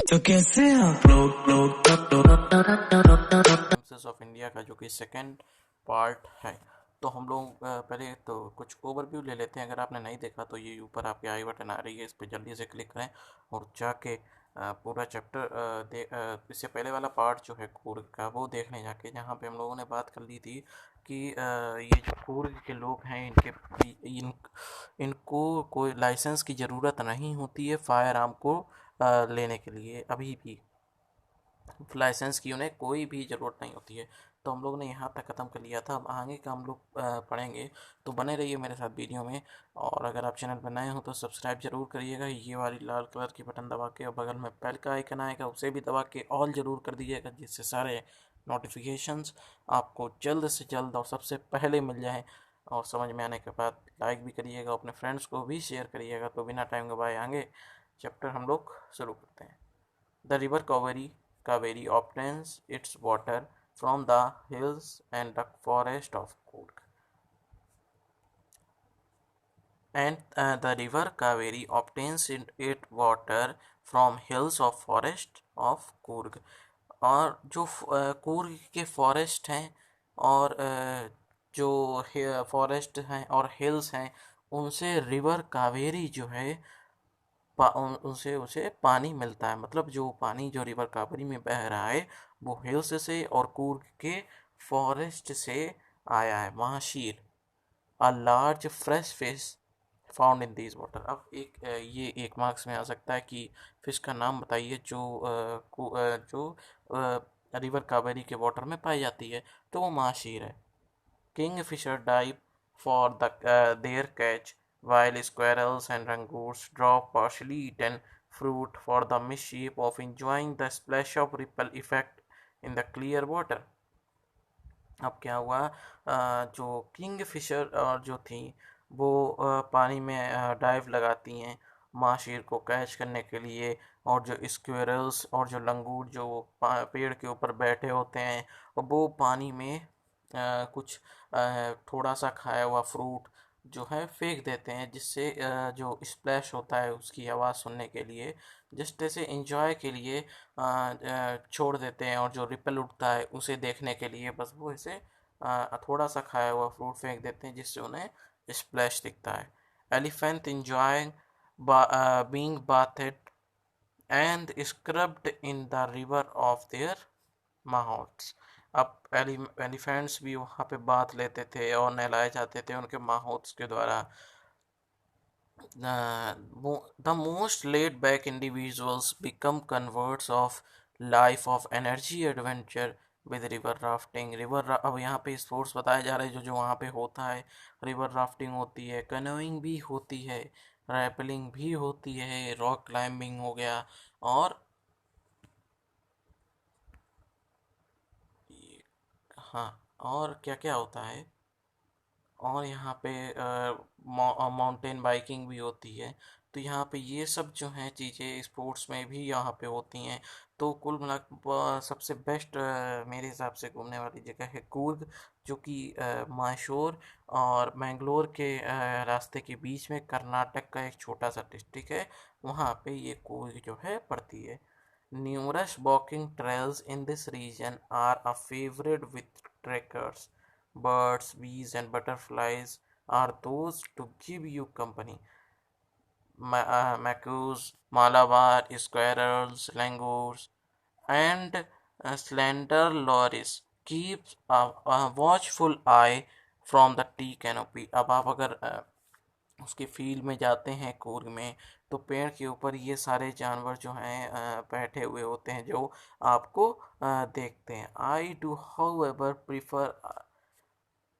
तो कैसे आप गेम्स ऑफ इंडिया का जो कि सेकंड पार्ट है। तो हम लोग पहले तो कुछ ओवरव्यू ले लेते हैं। अगर आपने नहीं देखा तो ये ऊपर आपके आई बटन आ रही है, इस पर जल्दी से क्लिक करें और जाके पूरा चैप्टर इससे पहले वाला पार्ट जो है कूर्ग का वो देखने जाके, जहाँ पे हम लोगों ने बात कर ली थी कि ये जो कूर्ग के लोग हैं इनको कोई लाइसेंस की ज़रूरत नहीं होती है फायर आर्म को लेने के लिए। अभी भी लाइसेंस की उन्हें कोई भी ज़रूरत नहीं होती है। तो हम लोग ने यहाँ तक ख़त्म कर लिया था। अब आगे का हम लोग पढ़ेंगे, तो बने रहिए मेरे साथ वीडियो में। और अगर आप चैनल पर नए हो तो सब्सक्राइब जरूर करिएगा, ये वाली लाल कलर की बटन दबा के, और बगल में बेल का आइकन आएगा उसे भी दबा के ऑल ज़रूर कर दीजिएगा, जिससे सारे नोटिफिकेशंस आपको जल्द से जल्द और सबसे पहले मिल जाएँ। और समझ में आने के बाद लाइक भी करिएगा, अपने फ्रेंड्स को भी शेयर करिएगा। तो बिना टाइम गवाए आगे चैप्टर हम लोग शुरू करते हैं। The river Kaveri obtains its water from the hills and the forest of Coorg. The river Kaveri obtains its water from hills of forest of Coorg. और जो कूर्ग के फॉरेस्ट हैं और जो फॉरेस्ट हैं और हिल्स हैं, उनसे रिवर कावेरी जो है उनसे उसे पानी मिलता है। मतलब जो पानी जो रिवर कावेरी में बह रहा है वो हिल्स से और कूर्ग के फॉरेस्ट से आया है। Mahseer a large fresh fish found in these water. अब ये एक मार्क्स में आ सकता है कि फिश का नाम बताइए जो रिवर कावेरी के वाटर में पाई जाती है। तो वो महाशीर है। Kingfisher dive for their catch, while squirrels and langurs drop partially eaten fruit for the mischief of enjoying the splash of ripple effect in the clear water. अब क्या हुआ, जो किंग फिशर और जो थी वो पानी में डाइव लगाती हैं माशीर को कैच करने के लिए। और जो स्क्वेरल्स और जो लंगूर जो पेड़ के ऊपर बैठे होते हैं, वो पानी में कुछ थोड़ा सा खाया हुआ फ्रूट जो है फेंक देते हैं, जिससे जो स्प्लैश होता है उसकी आवाज़ सुनने के लिए, जस्ट ऐसे एंजॉय के लिए छोड़ देते हैं। और जो रिपल उठता है उसे देखने के लिए बस वो इसे थोड़ा सा खाया हुआ फ्रूट फेंक देते हैं, जिससे उन्हें स्प्लैश दिखता है। Elephant enjoying being bathed and scrubbed in the river of their mouths. अब एलिफेंट्स भी वहाँ पे बात लेते थे और नहलाए जाते थे उनके माहौत्स के द्वारा। The most laid back individuals become converts of life of energy adventure with river rafting। अब यहाँ पे स्पोर्ट्स बताए जा रहे हैं जो जो वहाँ पे होता है। रिवर राफ्टिंग होती है, कैनोइंग भी होती है, रैपलिंग भी होती है, रॉक क्लाइंबिंग हो गया। और हाँ, और क्या क्या होता है, और यहाँ पे माउंटेन बाइकिंग भी होती है। तो यहाँ पे ये सब जो हैं चीज़ें स्पोर्ट्स में भी यहाँ पे होती हैं। तो कुल मिला सबसे बेस्ट मेरे हिसाब से घूमने वाली जगह है कूर्ग, जो कि मैसूर और मैंगलोर के रास्ते के बीच में कर्नाटक का एक छोटा सा डिस्ट्रिक्ट है। वहाँ पे ये कूर्ग जो है पड़ती है। Numerous walking trails in this region are a favorite with trekkers. Birds, bees, and butterflies are those to give you company. Macaws, Malabar, squirrels, langurs, and slender loris keeps a watchful eye from the tea canopy. अब आप अगर उसके field में जाते हैं कूर्ग में, तो पेड़ के ऊपर ये सारे जानवर जो हैं बैठे हुए होते हैं जो आपको देखते हैं। I do however prefer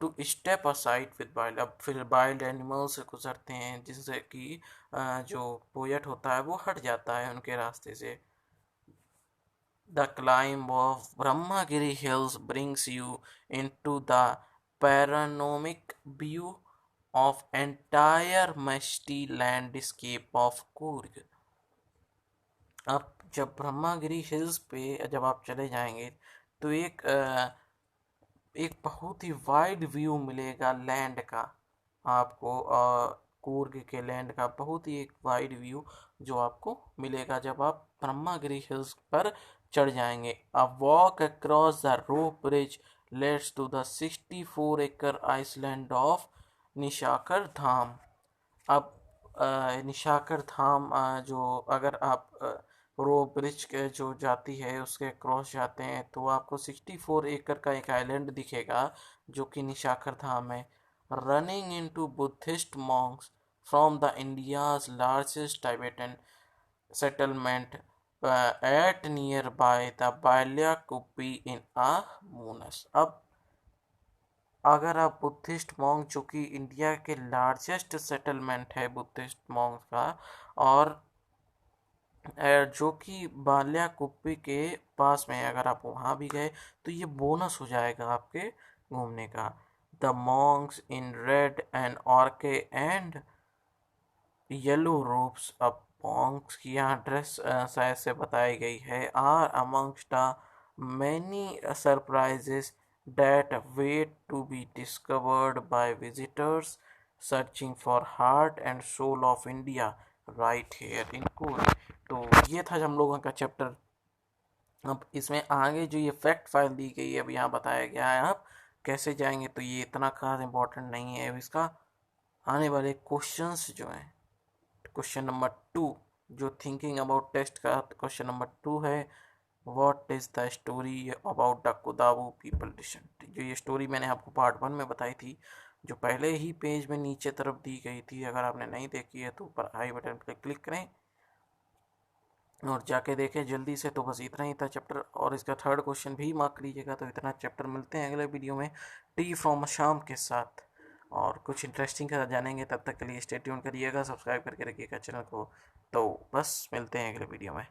to step aside with wild. अब फिर वाइल्ड एनिमल से गुजरते हैं, जिससे कि जो पोएट होता है वो हट जाता है उनके रास्ते से। The climb of Brahmagiri hills brings you into the panoramic view of entire misty landscape of Coorg। अब जब ब्रह्मागिरी हिल्स पे जब आप चले जाएंगे तो एक बहुत ही वाइड व्यू मिलेगा लैंड का आपको। कूर्ग के लैंड का बहुत ही एक वाइड व्यू जो आपको मिलेगा जब आप ब्रह्मागिरी हिल्स पर चढ़ जाएंगे। A walk across the rope bridge let's to the 64 एकड़ आइसलैंड ऑफ निशाकर धाम। अब निशाकर धाम जो अगर आप रो ब्रिज के जो जाती है उसके क्रॉस जाते हैं तो आपको 64 एकड़ का एक आइलैंड दिखेगा जो कि निशाकर धाम है। Running into Buddhist monks from the India's largest Tibetan settlement at nearby the Bylakuppe in a moons. अब अगर आप बुद्धिस्ट मॉन्क जो कि इंडिया के लार्जेस्ट सेटलमेंट है बुद्धिस्ट मॉन्क का, और जो कि बाल्याकुप्पी के पास में है, अगर आप वहाँ भी गए तो ये बोनस हो जाएगा आपके घूमने का। The monks in red and ऑर्के एंड येलो रोब्स, अब मॉन्क्स की यहाँ ड्रेस शायद से बताई गई है, are amongst the many surprises that wait to be discovered by visitors searching for heart and soul of India right here in Korea। तो ये था हम लोगों का चैप्टर। अब इसमें आगे जो ये फैक्ट फाइल दी गई है अब यहाँ बताया गया है आप कैसे जाएंगे, तो ये इतना खास इम्पोर्टेंट नहीं है। अब इसका आने वाले क्वेश्चंस जो हैं, क्वेश्चन नंबर 2 जो थिंकिंग अबाउट टेस्ट का क्वेश्चन नंबर 2 है, what is the story about the Kodava people descent. जो ये स्टोरी मैंने आपको पार्ट 1 में बताई थी जो पहले ही पेज में नीचे तरफ दी गई थी, अगर आपने नहीं देखी है तो ऊपर आई बटन पर क्लिक करें और जाके देखें जल्दी से। तो बस इतना ही था चैप्टर, और इसका थर्ड क्वेश्चन भी मार्क लीजिएगा। तो इतना चैप्टर, मिलते हैं अगले वीडियो में टी फ्रॉम शाम के साथ और कुछ इंटरेस्टिंग का जानेंगे। तब तक के लिए स्टे ट्यून करिएगा, सब्सक्राइब करके रखिएगा चैनल को। तो बस मिलते हैं अगले वीडियो में।